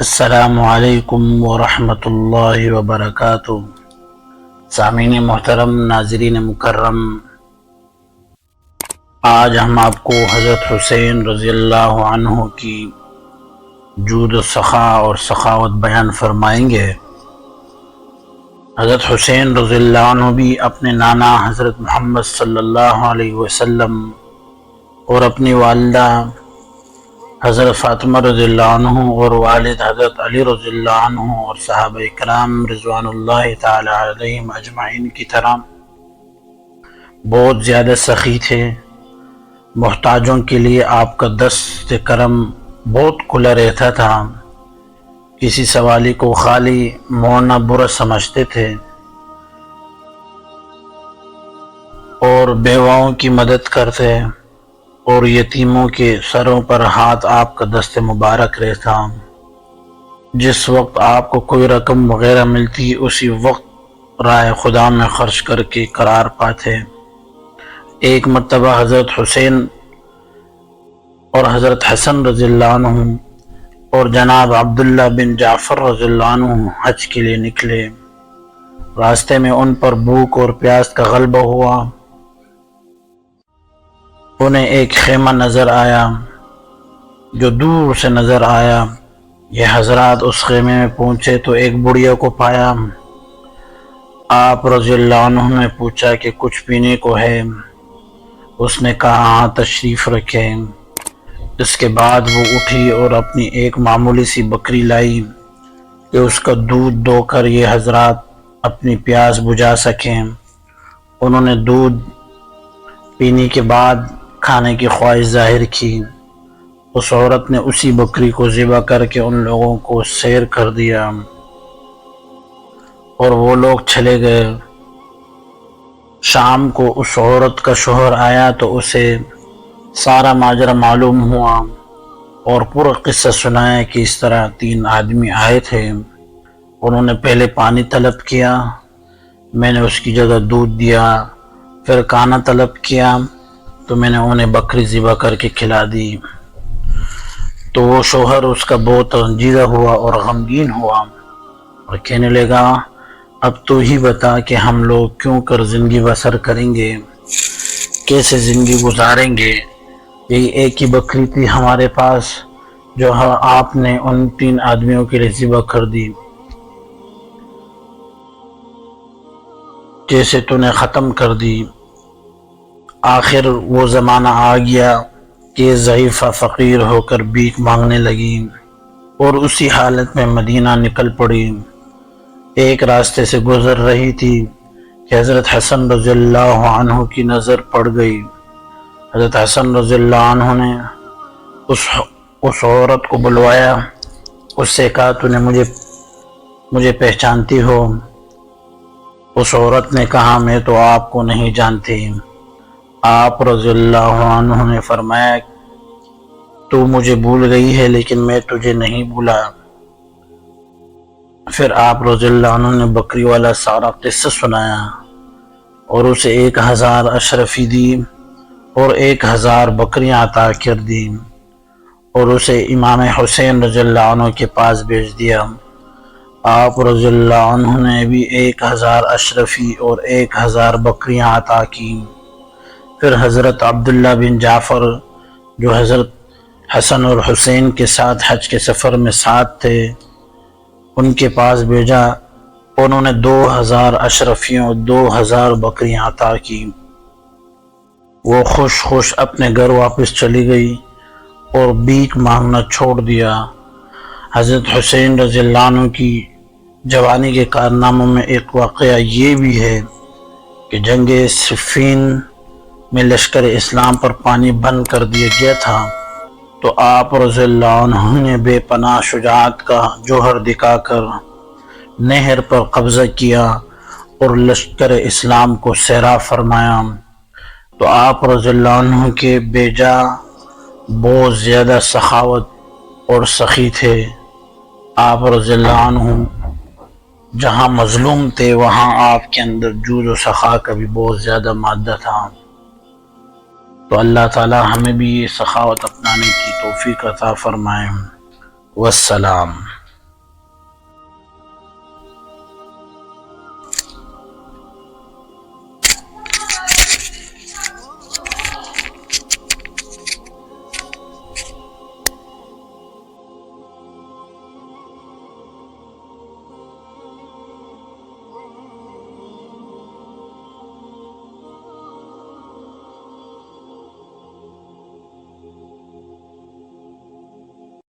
السلام علیکم ورحمۃ اللہ وبرکاتہ۔ سامعین محترم، ناظرین مکرم، آج ہم آپ کو حضرت حسین رضی اللہ عنہ کی جود و سخا اور سخاوت بیان فرمائیں گے۔ حضرت حسین رضی اللہ عنہ بھی اپنے نانا حضرت محمد صلی اللہ علیہ وسلم اور اپنی والدہ حضرت فاطمہ رضی اللہ عنہ اور والد حضرت علی رضی اللہ عنہ اور صحابہ کرام رضوان اللہ تعالی علیہم اجمعین کی طرح بہت زیادہ سخی تھے۔ محتاجوں کے لیے آپ کا دست کرم بہت کھلا رہتا تھا۔ کسی سوالی کو خالی موڑنا برا سمجھتے تھے اور بیواؤں کی مدد کرتے اور یتیموں کے سروں پر ہاتھ آپ کا دست مبارک رہتا۔ جس وقت آپ کو کوئی رقم وغیرہ ملتی اسی وقت راہ خدا میں خرچ کر کے قرار پاتے۔ ایک مرتبہ حضرت حسین اور حضرت حسن رضی اللہ عنہ اور جناب عبداللہ بن جعفر رضی اللہ عنہ حج کے لیے نکلے۔ راستے میں ان پر بھوک اور پیاس کا غلبہ ہوا۔ انہیں ایک خیمہ نظر آیا جو دور سے نظر آیا۔ یہ حضرات اس خیمے میں پہنچے تو ایک بڑھیا کو پایا۔ آپ رضی اللہ عنہ نے پوچھا کہ کچھ پینے کو ہے؟ اس نے کہا ہاں تشریف رکھیں۔ اس کے بعد وہ اٹھی اور اپنی ایک معمولی سی بکری لائی کہ اس کا دودھ دو کر یہ حضرات اپنی پیاس بجھا سکیں۔ انہوں نے دودھ پینے کے بعد کھانے کی خواہش ظاہر کی۔ اس عورت نے اسی بکری کو ذبح کر کے ان لوگوں کو سیر کر دیا اور وہ لوگ چلے گئے۔ شام کو اس عورت کا شوہر آیا تو اسے سارا ماجرا معلوم ہوا اور پورا قصہ سنایا کہ اس طرح 3 آدمی آئے تھے۔ انہوں نے پہلے پانی طلب کیا، میں نے اس کی جگہ دودھ دیا، پھر کھانا طلب کیا تو میں نے انہیں بکری ذبح کر کے کھلا دی۔ تو وہ شوہر اس کا بہت رنجیدہ ہوا اور غمگین ہوا اور کہنے لگا اب تو ہی بتا کہ ہم لوگ کیوں کر زندگی بسر کریں گے، کیسے زندگی گزاریں گے؟ یہی ایک ہی بکری تھی ہمارے پاس جو آپ نے ان 3 آدمیوں کے لیے ذبح کر دی، کیسے تو نے ختم کر دی۔ آخر وہ زمانہ آ گیا کہ ضعیفہ فقیر ہو کر بھیک مانگنے لگی اور اسی حالت میں مدینہ نکل پڑی۔ ایک راستے سے گزر رہی تھی کہ حضرت حسن رضی اللہ عنہ کی نظر پڑ گئی۔ حضرت حسن رضی اللہ عنہ نے اس عورت کو بلوایا، اس سے کہا تو نے مجھے پہچانتی ہو؟ اس عورت نے کہا میں تو آپ کو نہیں جانتی۔ آپ رضی اللہ عنہ نے فرمایا تو مجھے بھول گئی ہے لیکن میں تجھے نہیں بھولا۔ پھر آپ رضی اللہ عنہ نے بکری والا سارا قصہ سنایا اور اسے 1000 اشرفی دی اور 1000 بکریاں عطا کر دی اور اسے امام حسین رضی اللہ عنہ کے پاس بھیج دیا۔ آپ رضی اللہ عنہ نے بھی 1000 اشرفی اور 1000 بکریاں عطا کی۔ پھر حضرت عبداللہ بن جعفر جو حضرت حسن اور حسین کے ساتھ حج کے سفر میں ساتھ تھے ان کے پاس بھیجا۔ انہوں نے 2000 اشرفیوں 2000 بکریاں عطا کی۔ وہ خوش اپنے گھر واپس چلی گئی اور بھیک مانگنا چھوڑ دیا۔ حضرت حسین رضی اللہ عنہ کی جوانی کے کارناموں میں ایک واقعہ یہ بھی ہے کہ جنگ صفین میں لشکر اسلام پر پانی بند کر دیا گیا تھا تو آپ رضی اللہ عنہ نے بے پناہ شجاعت کا جوہر دکھا کر نہر پر قبضہ کیا اور لشکر اسلام کو سیراب فرمایا۔ تو آپ رضی اللہ عنہ کے بیجا بہت زیادہ سخاوت اور سخی تھے۔ آپ رضی اللہ عنہ جہاں مظلوم تھے وہاں آپ کے اندر جود و سخا کا بھی بہت زیادہ مادہ تھا۔ تو اللہ تعالی ہمیں بھی یہ سخاوت اپنانے کی توفیق عطا فرمائے۔ والسلام۔